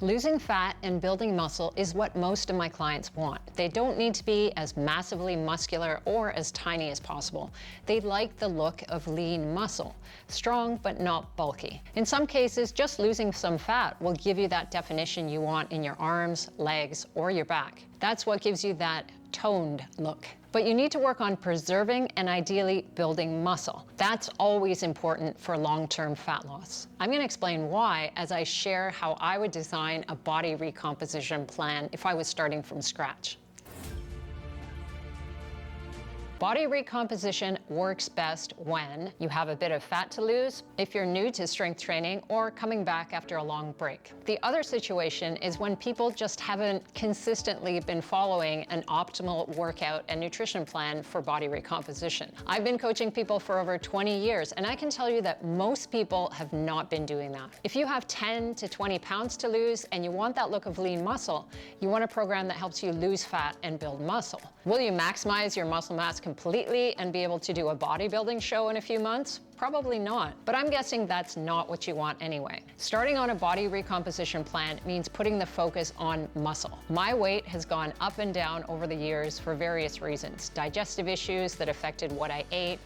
Losing fat and building muscle is what most of my clients want. They don't need to be as massively muscular or as tiny as possible. They like the look of lean muscle, strong but not bulky. In some cases, just losing some fat will give you that definition you want in your arms, legs, or your back. That's what gives you that toned look. But you need to work on preserving and ideally building muscle. That's always important for long-term fat loss. I'm going to explain why as I share how I would design a body recomposition plan if I was starting from scratch. Body recomposition works best when you have a bit of fat to lose, if you're new to strength training, or coming back after a long break. The other situation is when people just haven't consistently been following an optimal workout and nutrition plan for body recomposition. I've been coaching people for over 20 years, and I can tell you that most people have not been doing that. If you have 10 to 20 pounds to lose and you want that look of lean muscle, you want a program that helps you lose fat and build muscle. Will you maximize your muscle mass completely and be able to do a bodybuilding show in a few months? Probably not, but I'm guessing that's not what you want anyway. Starting on a body recomposition plan means putting the focus on muscle. My weight has gone up and down over the years for various reasons. Digestive issues that affected what I ate,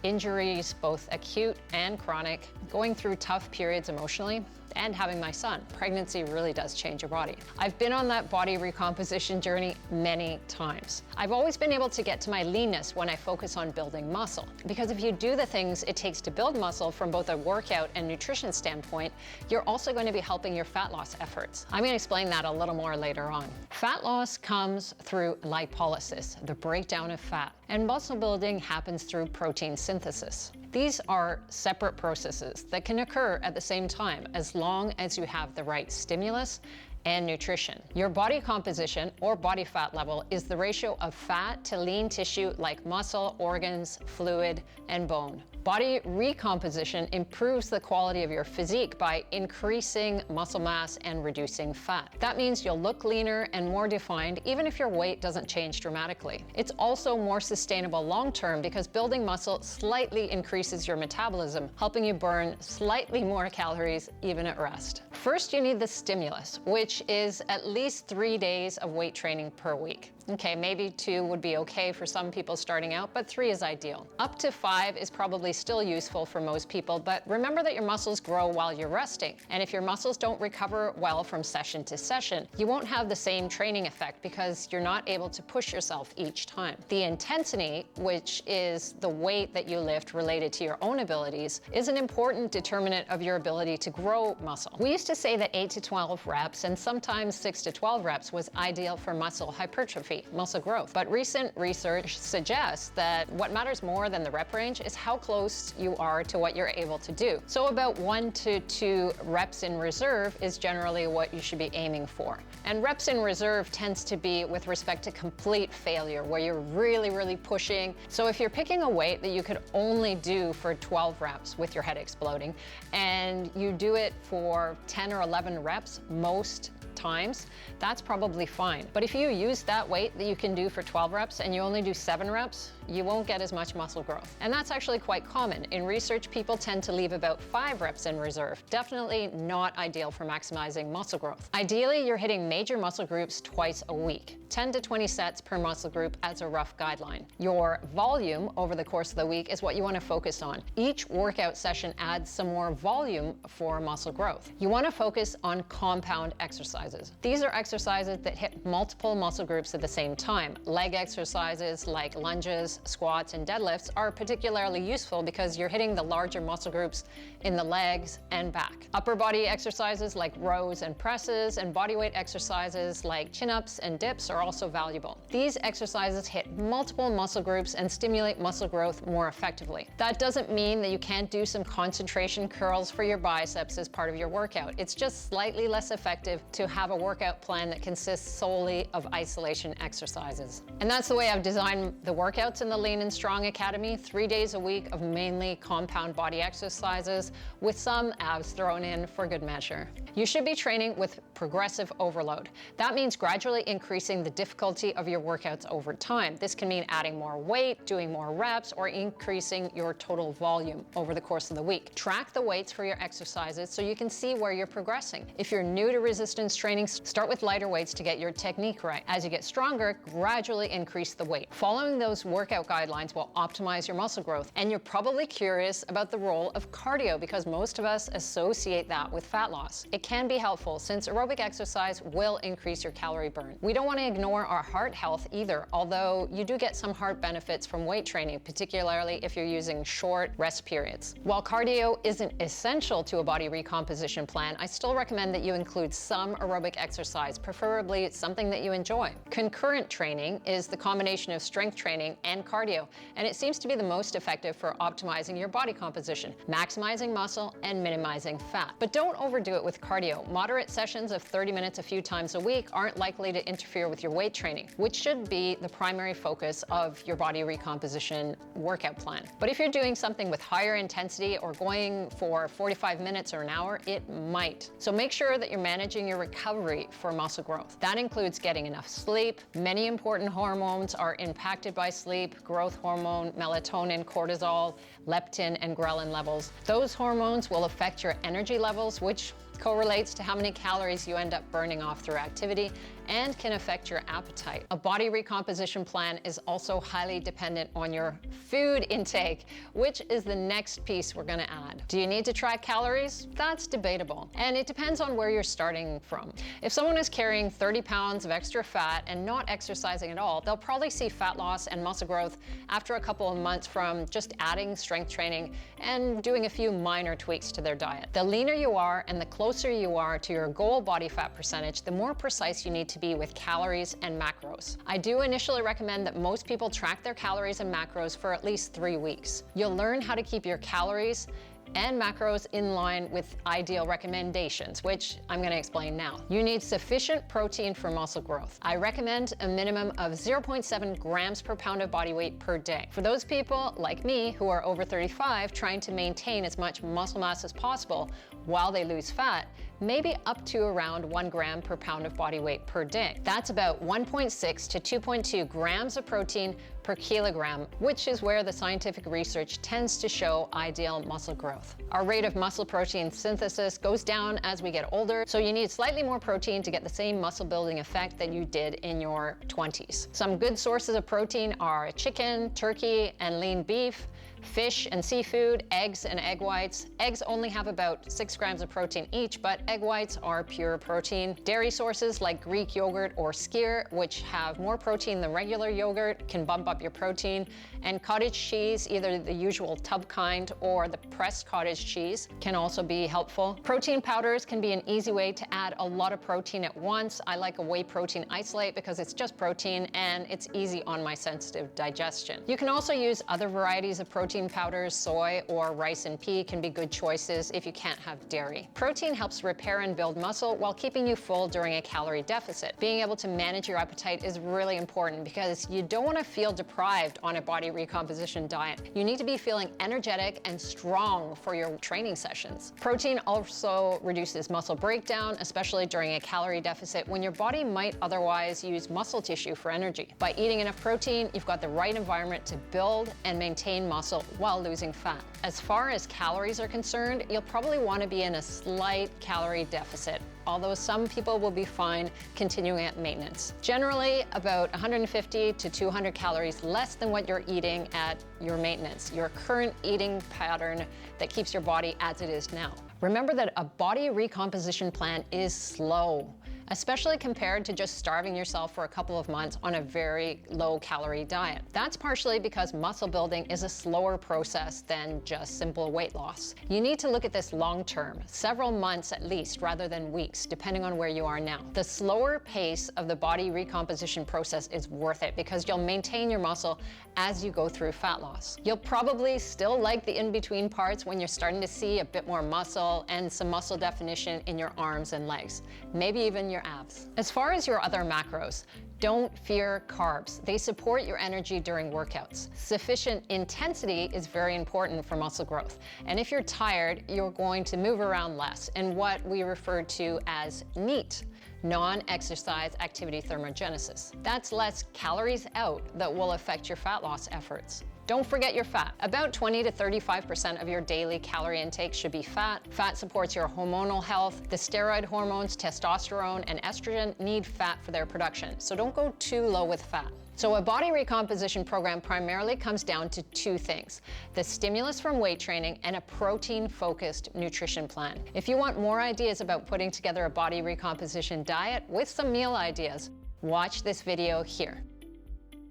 injuries, both acute and chronic, going through tough periods emotionally, and having my son. Pregnancy really does change your body. I've been on that body recomposition journey many times. I've always been able to get to my leanness when I focus on building muscle. Because if you do the things it takes to build muscle from both a workout and nutrition standpoint, you're also going to be helping your fat loss efforts. I'm going to explain that a little more later on. Fat loss comes through lipolysis, the breakdown of fat, and muscle building happens through protein synthesis. These are separate processes that can occur at the same time as long as you have the right stimulus and nutrition. Your body composition or body fat level is the ratio of fat to lean tissue like muscle, organs, fluid, and bone. Body recomposition improves the quality of your physique by increasing muscle mass and reducing fat. That means you'll look leaner and more defined even if your weight doesn't change dramatically. It's also more sustainable long-term because building muscle slightly increases your metabolism, helping you burn slightly more calories even at rest. First, you need the stimulus, which is at least 3 days of weight training per week. Okay, maybe 2 would be okay for some people starting out, but 3 is ideal. Up to 5 is probably still useful for most people, but remember that your muscles grow while you're resting. And if your muscles don't recover well from session to session, you won't have the same training effect because you're not able to push yourself each time. The intensity, which is the weight that you lift related to your own abilities, is an important determinant of your ability to grow muscle. We used to say that 8 to 12 reps and sometimes 6 to 12 reps was ideal for muscle hypertrophy, muscle growth. But recent research suggests that what matters more than the rep range is how close you are to what you're able to do. So about 1 to 2 reps in reserve is generally what you should be aiming for. And reps in reserve tends to be with respect to complete failure, where you're really pushing. So if you're picking a weight that you could only do for 12 reps with your head exploding, and you do it for 10 or 11 reps most times, that's probably fine. But if you use that weight that you can do for 12 reps and you only do 7 reps, you won't get as much muscle growth. And that's actually quite common. In research, people tend to leave about 5 reps in reserve. Definitely not ideal for maximizing muscle growth. Ideally, you're hitting major muscle groups twice a week. 10 to 20 sets per muscle group as a rough guideline. Your volume over the course of the week is what you want to focus on. Each workout session adds some more volume for muscle growth. You want to focus on compound exercises. These are exercises that hit multiple muscle groups at the same time. Leg exercises like lunges, squats, and deadlifts are particularly useful because you're hitting the larger muscle groups in the legs and back. Upper body exercises like rows and presses and bodyweight exercises like chin-ups and dips are also valuable. These exercises hit multiple muscle groups and stimulate muscle growth more effectively. That doesn't mean that you can't do some concentration curls for your biceps as part of your workout. It's just slightly less effective to have a workout plan that consists solely of isolation exercises. And that's the way I've designed the workouts in the Lean and Strong Academy, 3 days a week of mainly compound body exercises with some abs thrown in for good measure. You should be training with progressive overload. That means gradually increasing the difficulty of your workouts over time. This can mean adding more weight, doing more reps, or increasing your total volume over the course of the week. Track the weights for your exercises so you can see where you're progressing. If you're new to resistance training, start with lighter weights to get your technique right. As you get stronger, gradually increase the weight. Following those workout guidelines will optimize your muscle growth. And you're probably curious about the role of cardio because most of us associate that with fat loss. It can be helpful since aerobic exercise will increase your calorie burn. We don't want to ignore our heart health either, although you do get some heart benefits from weight training, particularly if you're using short rest periods. While cardio isn't essential to a body recomposition plan, I still recommend that you include some aerobic exercise, preferably something that you enjoy. Concurrent training is the combination of strength training and cardio, and it seems to be the most effective for optimizing your body composition, maximizing muscle and minimizing fat. But don't overdo it with cardio. Moderate sessions of 30 minutes a few times a week aren't likely to interfere with your weight training, which should be the primary focus of your body recomposition workout plan. But if you're doing something with higher intensity or going for 45 minutes or an hour, it might. So make sure that you're managing your recovery for muscle growth. That includes getting enough sleep. Many important hormones are impacted by sleep: growth hormone, melatonin, cortisol, leptin, and ghrelin levels. Those hormones will affect your energy levels, which correlates to how many calories you end up burning off through activity and can affect your appetite. A body recomposition plan is also highly dependent on your food intake, which is the next piece we're gonna add. Do you need to track calories? That's debatable, and it depends on where you're starting from. If someone is carrying 30 pounds of extra fat and not exercising at all, they'll probably see fat loss and muscle growth after a couple of months from just adding strength training and doing a few minor tweaks to their diet. The leaner you are and the closer you are to your goal body fat percentage, the more precise you need to be with calories and macros. I do initially recommend that most people track their calories and macros for at least 3 weeks. You'll learn how to keep your calories and macros in line with ideal recommendations, which I'm going to explain now. You need sufficient protein for muscle growth. I recommend a minimum of 0.7 grams per pound of body weight per day. For those people like me who are over 35 trying to maintain as much muscle mass as possible while they lose fat, maybe up to around 1 gram per pound of body weight per day. That's about 1.6 to 2.2 grams of protein per kilogram, which is where the scientific research tends to show ideal muscle growth. Our rate of muscle protein synthesis goes down as we get older, so you need slightly more protein to get the same muscle building effect that you did in your 20s. Some good sources of protein are chicken, turkey, and lean beef, fish and seafood, eggs and egg whites. Eggs only have about 6 grams of protein each, but egg whites are pure protein. Dairy sources like Greek yogurt or skyr, which have more protein than regular yogurt, can bump up your protein. And cottage cheese, either the usual tub kind or the pressed cottage cheese, can also be helpful. Protein powders can be an easy way to add a lot of protein at once. I like a whey protein isolate because it's just protein and it's easy on my sensitive digestion. You can also use other varieties of protein powders. Soy or rice and pea can be good choices if you can't have dairy. Protein helps repair and build muscle while keeping you full during a calorie deficit. Being able to manage your appetite is really important because you don't want to feel deprived on a body recomposition diet. You need to be feeling energetic and strong for your training sessions. Protein also reduces muscle breakdown, especially during a calorie deficit when your body might otherwise use muscle tissue for energy. By eating enough protein, you've got the right environment to build and maintain muscle while losing fat. As far as calories are concerned, you'll probably want to be in a slight calorie deficit, although some people will be fine continuing at maintenance. Generally, about 150 to 200 calories less than what you're eating at your maintenance, your current eating pattern that keeps your body as it is now. Remember that a body recomposition plan is slow, especially compared to just starving yourself for a couple of months on a very low-calorie diet. That's partially because muscle building is a slower process than just simple weight loss. You need to look at this long-term, several months at least, rather than weeks, depending on where you are now. The slower pace of the body recomposition process is worth it because you'll maintain your muscle as you go through fat loss. You'll probably still like the in-between parts when you're starting to see a bit more muscle and some muscle definition in your arms and legs, maybe even your abs. As far as your other macros, don't fear carbs. They support your energy during workouts. Sufficient intensity is very important for muscle growth. And if you're tired, you're going to move around less in what we refer to as NEAT, non-exercise activity thermogenesis. That's less calories out that will affect your fat loss efforts. Don't forget your fat. About 20 to 35% of your daily calorie intake should be fat. Fat supports your hormonal health. The steroid hormones, testosterone and estrogen, need fat for their production, so don't go too low with fat. So a body recomposition program primarily comes down to two things: the stimulus from weight training and a protein-focused nutrition plan. If you want more ideas about putting together a body recomposition diet with some meal ideas, watch this video here.